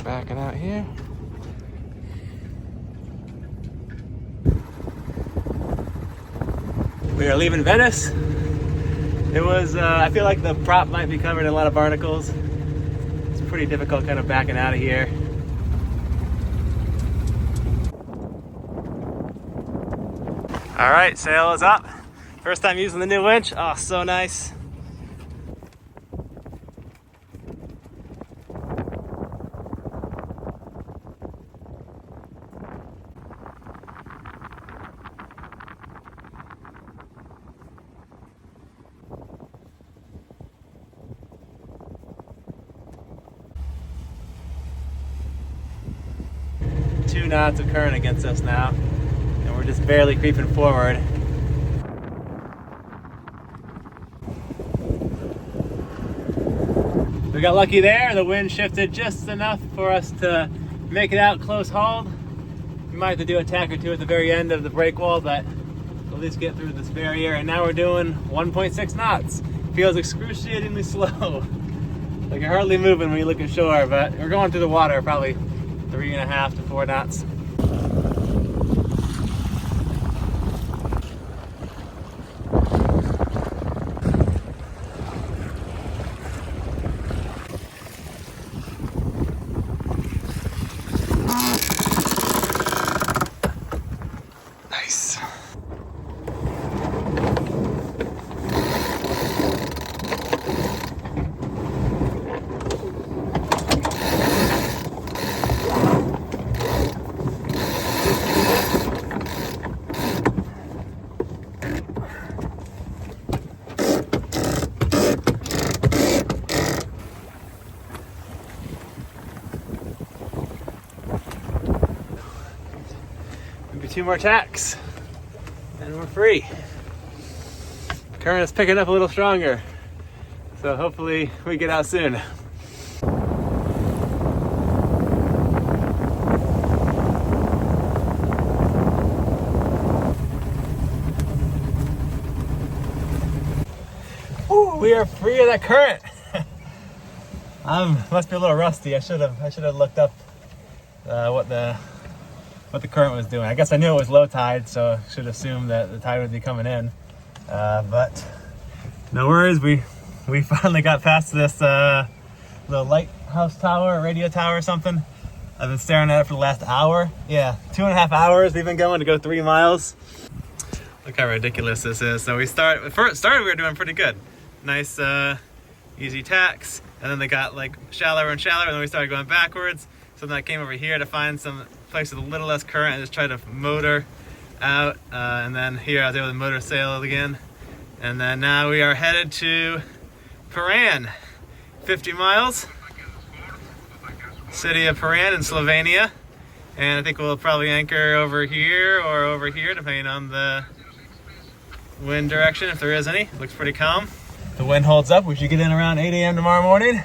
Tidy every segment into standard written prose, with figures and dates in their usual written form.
backing out here. We are leaving Venice. It was, I feel like the prop might be covered in a lot of barnacles. It's pretty difficult kind of backing out of here. All right, sail is up. First time using the new winch. Oh, so nice. Two knots of current against us now, and we're just barely creeping forward. We got lucky there. The wind shifted just enough for us to make it out close hauled. We might have to do a tack or two at the very end of the break wall, but we'll at least get through this barrier. And now we're doing 1.6 knots. Feels excruciatingly slow. Like you're hardly moving when you look ashore, but we're going through the water probably 3.5 to 4 knots. Nice. Maybe 2 more tacks and we're free. Current is picking up a little stronger, so hopefully we get out soon. Ooh, we are free of that current. Must be a little rusty. I should have looked up what the current was doing. I guess I knew it was low tide, so I should assume that the tide would be coming in. But no worries, we finally got past this little lighthouse tower, radio tower or something. I've been staring at it for the last hour. Yeah, 2.5 hours we've been going to go 3 miles. Look how ridiculous this is. So we started, we were doing pretty good. Nice, easy tacks. And then they got like shallower and shallower, and then we started going backwards. So then I came over here to find some place with a little less current and just try to motor out. And then here I was able to motor sail again. And then now we are headed to Piran, 50 miles. City of Piran in Slovenia. And I think we'll probably anchor over here or over here, depending on the wind direction, if there is any. Looks pretty calm. If the wind holds up, we should get in around 8 a.m. tomorrow morning.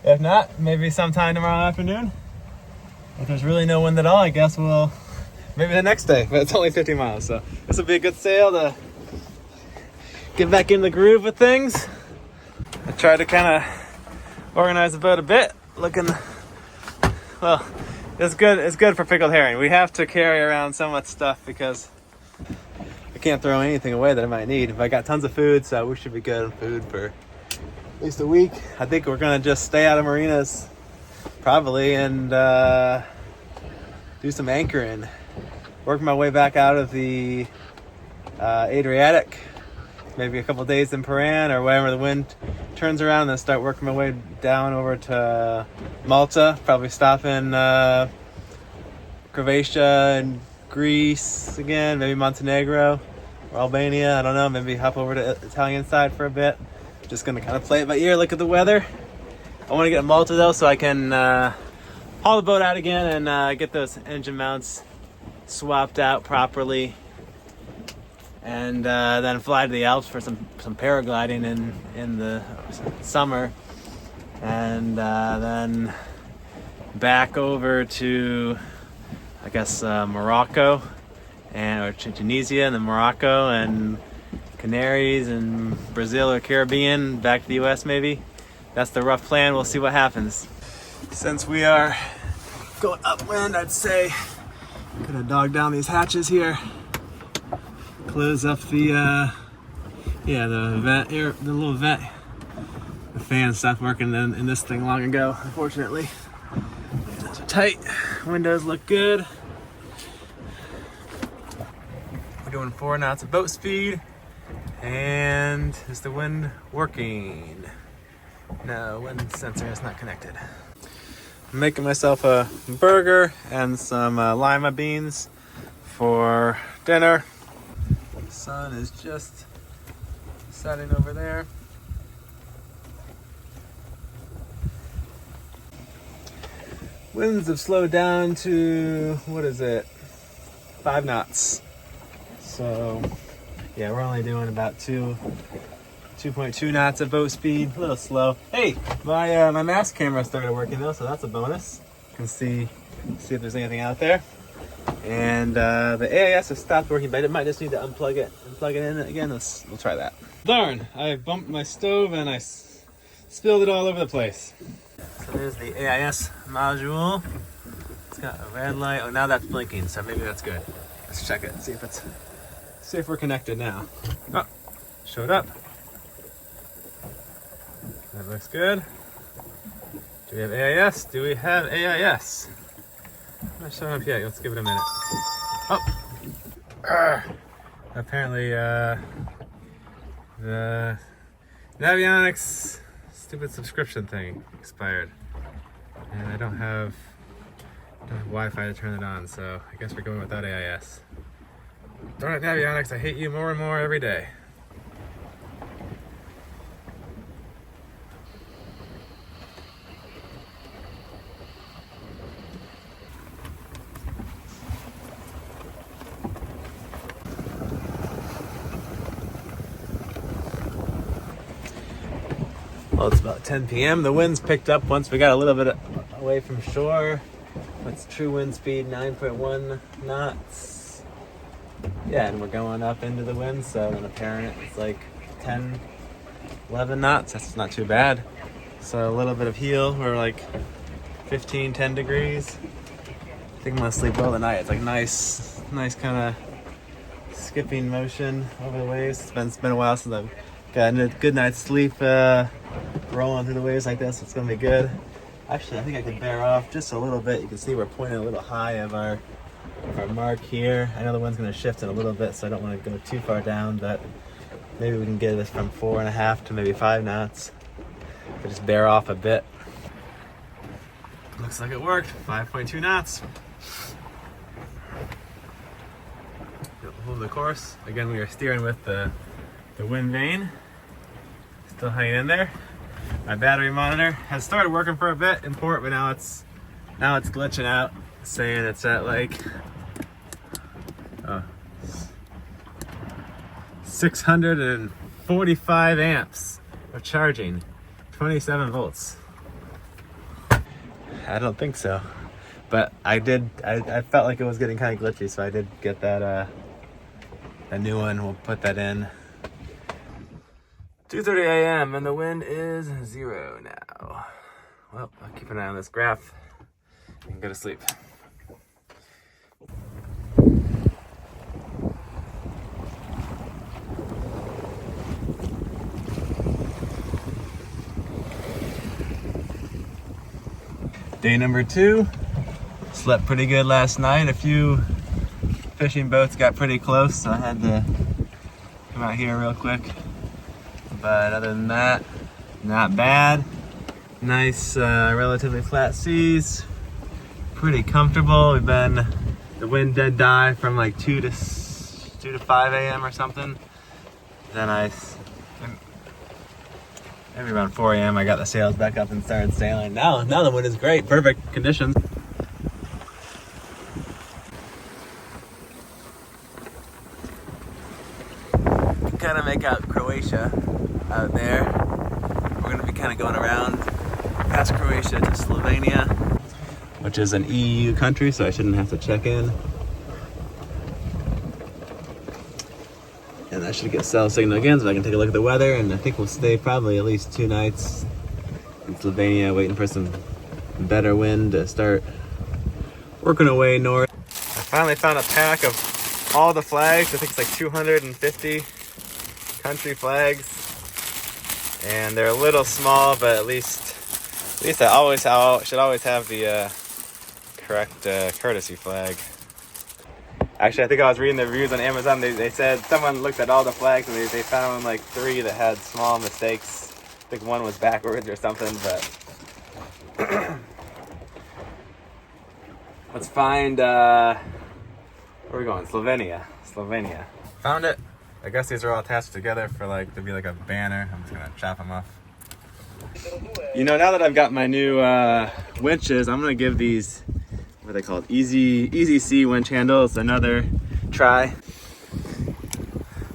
If not, maybe sometime tomorrow afternoon. If there's really no wind at all, I guess we'll maybe the next day, but it's only 50 miles, so this will be a good sail to get back in the groove with things. I tried to kind of organize the boat a bit, looking, well, it's good for pickled herring. We have to carry around so much stuff because I can't throw anything away that I might need. If I got tons of food, so we should be good on food for at least a week. I think we're gonna just stay out of marinas probably and do some anchoring. Work my way back out of the Adriatic, maybe a couple days in Piran or wherever the wind turns around, and then start working my way down over to Malta, probably stop in Croatia and Greece again, maybe Montenegro or Albania, I don't know, maybe hop over to the Italian side for a bit. Just gonna kind of play it by ear, look at the weather. I want to get to Malta though, so I can haul the boat out again and get those engine mounts swapped out properly, and then fly to the Alps for some paragliding in the summer, and then back over to, I guess, Morocco or Tunisia, and then Morocco and Canaries and Brazil or Caribbean, back to the US maybe. That's the rough plan. We'll see what happens. Since we are going upwind, I'd say. Gonna dog down these hatches here. Close up the the vent here, the little vent. The fan stopped working in this thing long ago, unfortunately. Those are tight. Windows look good. We're doing 4 knots of boat speed. And is the wind working? No, wind sensor is not connected. I'm making myself a burger and some lima beans for dinner. The sun is just setting over there. Winds have slowed down to, what is it, 5 knots. So, yeah, we're only doing about 2.2 knots of boat speed, a little slow. Hey, my mass camera started working though, so that's a bonus. You can see if there's anything out there. And the AIS has stopped working, but it might just need to unplug it and plug it in again. We'll try that. Darn, I bumped my stove and I spilled it all over the place. So there's the AIS module. It's got a red light. Oh, now that's blinking, so maybe that's good. Let's check it, see if we're connected now. Oh, showed up. That looks good. Do we have AIS? Do we have AIS? Not showing up yet. Let's give it a minute. Oh! Apparently, the Navionics stupid subscription thing expired. And I don't have Wi-Fi to turn it on, so I guess we're going without AIS. Darn it, Navionics, I hate you more and more every day. Well, it's about 10 p.m. The winds picked up once we got a little bit away from shore. What's true wind speed? 9.1 knots. Yeah, and we're going up into the wind, so in apparent it's like 10, 11 knots. That's not too bad. So a little bit of heel. We're like 15, 10 degrees. I think I'm gonna sleep well tonight. It's like nice kind of skipping motion over the waves. It's been a while since I've gotten a good night's sleep rolling through the waves like this. It's gonna be good. Actually, I think I can bear off just a little bit. You can see we're pointing a little high of our mark here. I know the wind's gonna shift in a little bit, so I don't want to go too far down, but maybe we can get this from 4.5 to maybe 5 knots. But just bear off a bit. Looks like it worked. 5.2 knots. Hold the course. Again, we are steering with the wind vane. Still hanging in there. My battery monitor has started working for a bit in port, but now it's glitching out, saying it's at like 645 amps of charging, 27 volts. I don't think so, but I felt like it was getting kind of glitchy, so I did get that a new one. We'll put that in. 2:30 a.m. and the wind is 0 now. Well, I'll keep an eye on this graph and go to sleep. Day number 2. Slept pretty good last night. A few fishing boats got pretty close, so I had to come out here real quick. But other than that, not bad. Nice, relatively flat seas. Pretty comfortable. The wind did die from like 2 to 5 a.m. or something. Then maybe around 4 a.m. I got the sails back up and started sailing. Now the wind is great, perfect conditions. You can kind of make out Croatia out there. We're going to be kind of going around past Croatia to Slovenia, which is an EU country, so I shouldn't have to check in. And I should get cell signal again so I can take a look at the weather, and I think we'll stay probably at least 2 nights in Slovenia, waiting for some better wind to start working our way north. I finally found a pack of all the flags. I think it's like 250 country flags. And they're a little small, but at least I should always have the correct courtesy flag. Actually, I think I was reading the reviews on Amazon. They said someone looked at all the flags and they found like 3 that had small mistakes. I think one was backwards or something, but let's find, where are we going? Slovenia. Found it. I guess these are all attached together for like, to be like a banner. I'm just gonna chop them off. You know, now that I've got my new winches, I'm gonna give these, what are they called? Easy C winch handles another try.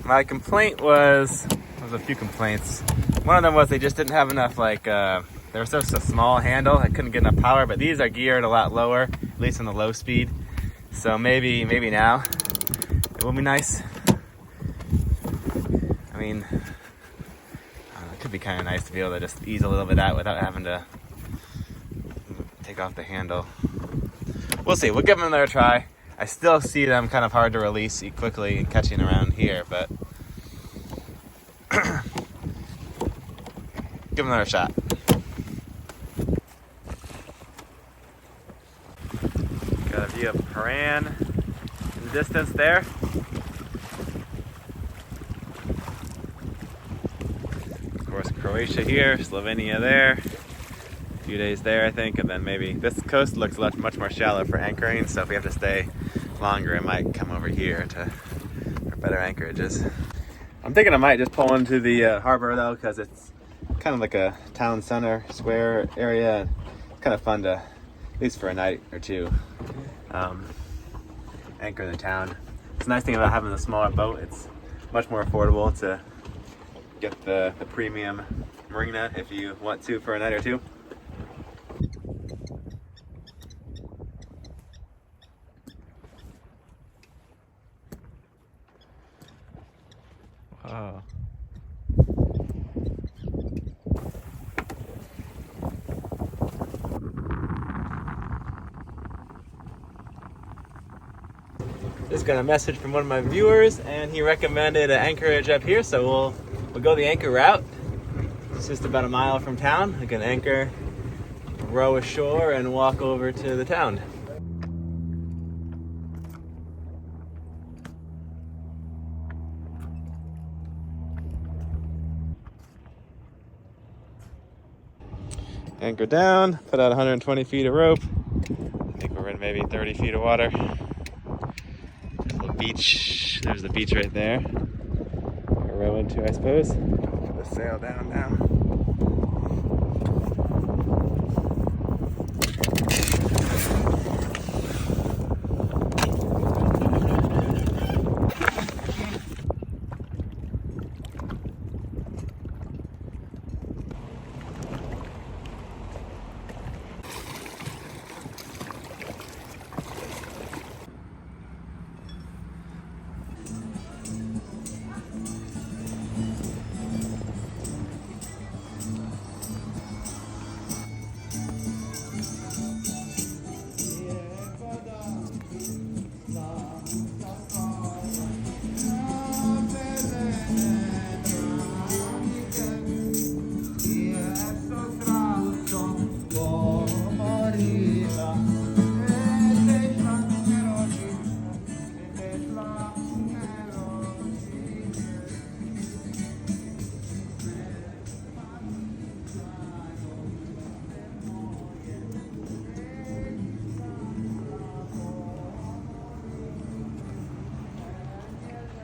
My complaint was, there was a few complaints. One of them was they just didn't have enough, like, they were such a small handle, I couldn't get enough power, but these are geared a lot lower, at least on the low speed. So maybe now it will be nice. I mean, it could be kind of nice to be able to just ease a little bit out without having to take off the handle. We'll see. We'll give them another try. I still see them kind of hard to release quickly and catching around here, but give them another shot. Got a view of Piran in the distance there. Of course, Croatia here, Slovenia there. Few days there, I think, and then maybe this coast looks much more shallow for anchoring, so if we have to stay longer, it might come over here for better anchorages. I'm thinking I might just pull into the harbor though, because it's kind of like a town center square area. It's kind of fun to, at least for a night or two, anchor in the town. It's a nice thing about having a smaller boat. It's much more affordable to get the premium marina if you want to for a night or two. Wow. Just got a message from one of my viewers, and he recommended an anchorage up here, so we'll go the anchor route. It's just about a mile from town. I can anchor, row ashore, and walk over to the town. Anchor down, put out 120 feet of rope. I think we're in maybe 30 feet of water. There's a little beach. There's the beach right there. A row into, I suppose. Put the sail down now.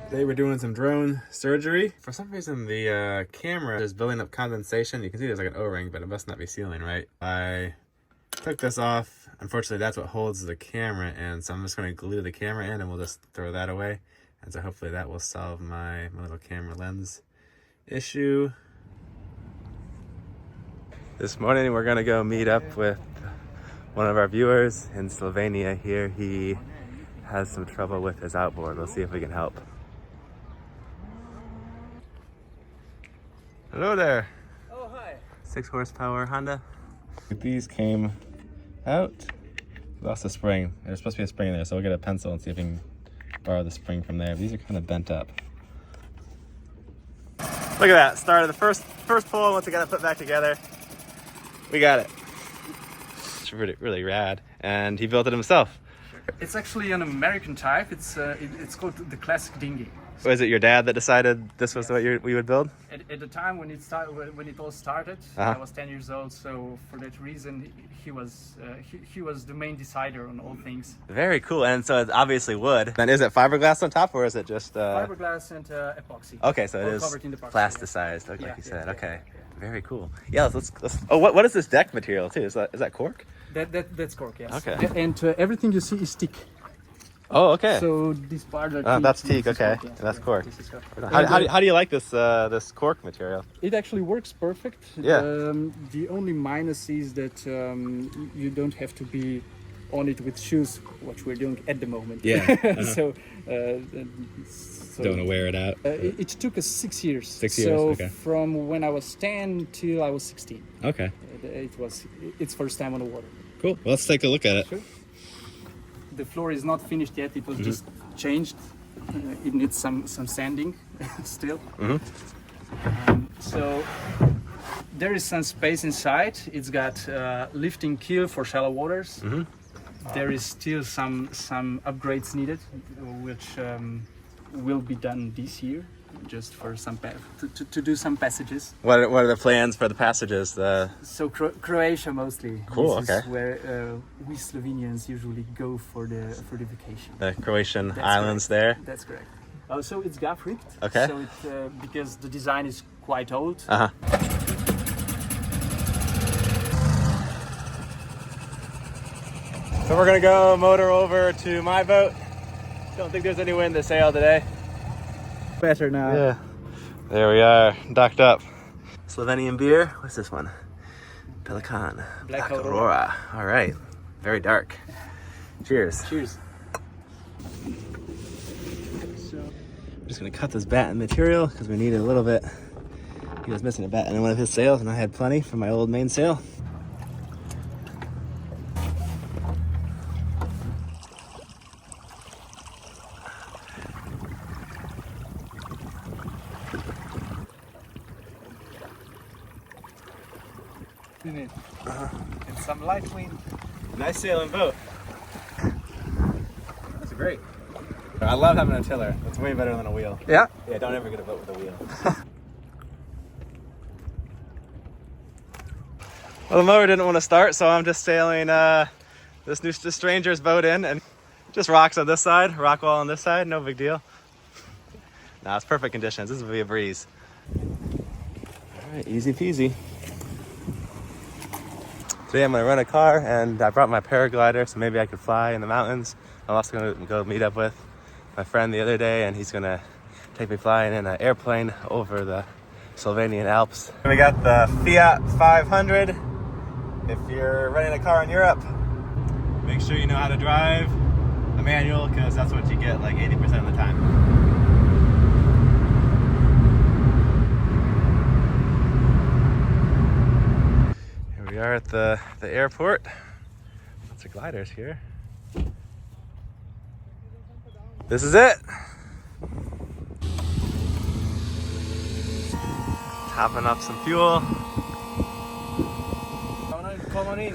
Today we're doing some drone surgery. For some reason the camera is building up condensation. You can see there's like an O-ring, but it must not be sealing right. I took this off. Unfortunately, that's what holds the camera in, so I'm just going to glue the camera in and we'll just throw that away. And so hopefully that will solve my little camera lens issue. This morning we're going to go meet up with one of our viewers in Slovenia here. He has some trouble with his outboard. We'll see if we can help. Hello there. Oh, hi. 6 horsepower Honda. These came out Lost the spring. There's supposed to be a spring in there, so we'll get a pencil and see if we can borrow the spring from there. These are kind of bent up. Look at that. Started the first pull. Once we got it put back together, we got it. It's really rad. And he built it himself. It's actually an American type. It's called the classic dinghy. Was it your dad that decided this was what we would build? At the time when it all started, I was 10 years old. So for that reason, he was the main decider on all things. Very cool. And so it's obviously wood. Then is it fiberglass on top, or is it just fiberglass and epoxy? Okay, so it is plasticized, like you said. Okay, very cool. Yeah, let's. Oh, what is this deck material too? Is that cork? That's cork. Yes. Okay. And everything you see is teak. Oh, okay. So this part that's teak. Okay, cork, yes. That's cork. How do you like this this cork material? It actually works perfect. Yeah. The only minus is that you don't have to be on it with shoes, which we're doing at the moment. Yeah. So don't want to wear it out. It took us 6 years. 6 years. So okay. From when I was 10 till I was 16. Okay. It was its first time on the water. Cool. Well, let's take a look at it. Sure. The floor is not finished yet. It was just changed. It needs some sanding still. So there is some space inside. It's got lifting keel for shallow waters. There is still some upgrades needed, which will be done this year, just for some to do some passages. What are the plans for the passages? So Croatia mostly. Cool. This is where we Slovenians usually go for the vacation. The Croatian That's islands correct. there. That's correct. So it's gaff rigged. Okay. So it because the design is quite old. So we're gonna go motor over to my boat. Don't think there's any wind to sail today. Better now. Yeah. There we are, docked up. Slovenian beer. What's this one? Pelican. Black Aurora. All right. Very dark. Cheers. Cheers. I'm just gonna cut this batten material because we need it a little bit. He was missing a batten in one of his sails, and I had plenty for my old mainsail. And some light wind. Nice sailing boat. That's great. I love having a tiller. It's way better than a wheel. Yeah. Yeah, don't ever get a boat with a wheel. Well, the motor didn't want to start, so I'm just sailing this stranger's boat in, and just rocks on this side, rock wall on this side, no big deal. Nah, it's perfect conditions. This will be a breeze. All right, easy peasy. Today I'm gonna rent a car, and I brought my paraglider, so maybe I could fly in the mountains. I'm also gonna go meet up with my friend the other day, and he's gonna take me flying in an airplane over the Slovenian Alps. We got the Fiat 500. If you're renting a car in Europe, make sure you know how to drive a manual, because that's what you get like 80% of the time. Here we are at the airport. Lots of gliders here. This is it. Topping up some fuel. Come on in.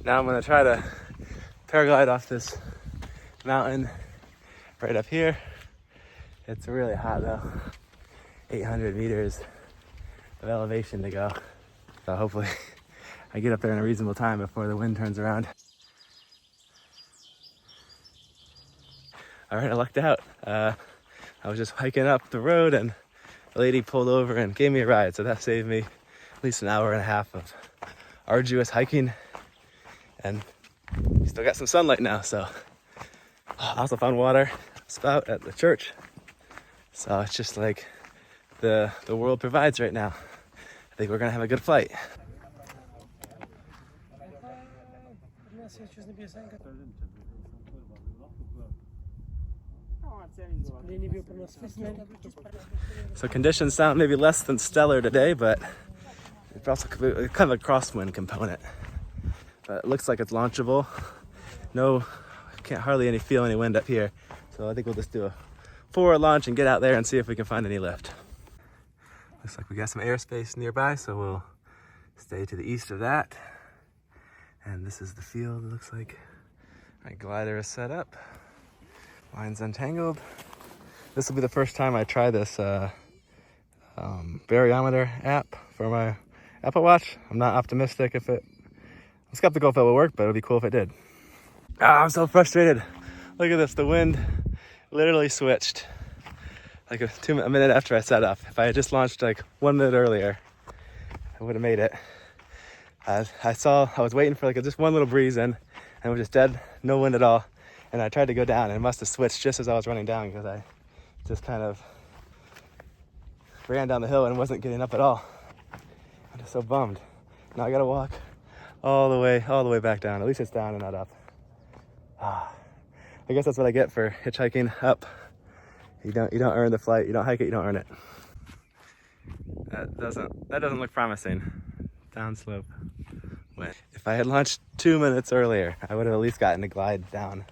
Now I'm gonna try to paraglide off this mountain right up here. It's really hot though. 800 meters of elevation to go. So hopefully I get up there in a reasonable time before the wind turns around. All right, I lucked out. I was just hiking up the road and a lady pulled over and gave me a ride. So that saved me at least an hour and a half of arduous hiking. And we still got some sunlight now. So I also found water spout at the church. So it's just like the world provides right now. I think we're gonna have a good flight. So conditions sound maybe less than stellar today, but it's also kind of a crosswind component. But it looks like it's launchable. No, can't hardly feel any wind up here. So I think we'll just do a forward launch and get out there and see if we can find any lift. Looks like we got some airspace nearby, so we'll stay to the east of that. And this is the field, it looks like. My glider is set up. Line's untangled. This will be the first time I try this baryometer app for my Apple Watch. I'm not optimistic I'm skeptical if it will work, but it would be cool if it did. I'm so frustrated. Look at this, the wind literally switched like a minute after I set up. If I had just launched like 1 minute earlier, I would have made it. I was waiting for like just one little breeze in, and it was just dead, no wind at all. And I tried to go down, and it must have switched just as I was running down because I just kind of ran down the hill and wasn't getting up at all. I'm just so bummed. Now I gotta walk all the way back down. At least it's down and not up. I guess that's what I get for hitchhiking up. You don't earn the flight. You don't hike it, you don't earn it. That doesn't look promising. Downslope. If I had launched 2 minutes earlier, I would have at least gotten a glide down.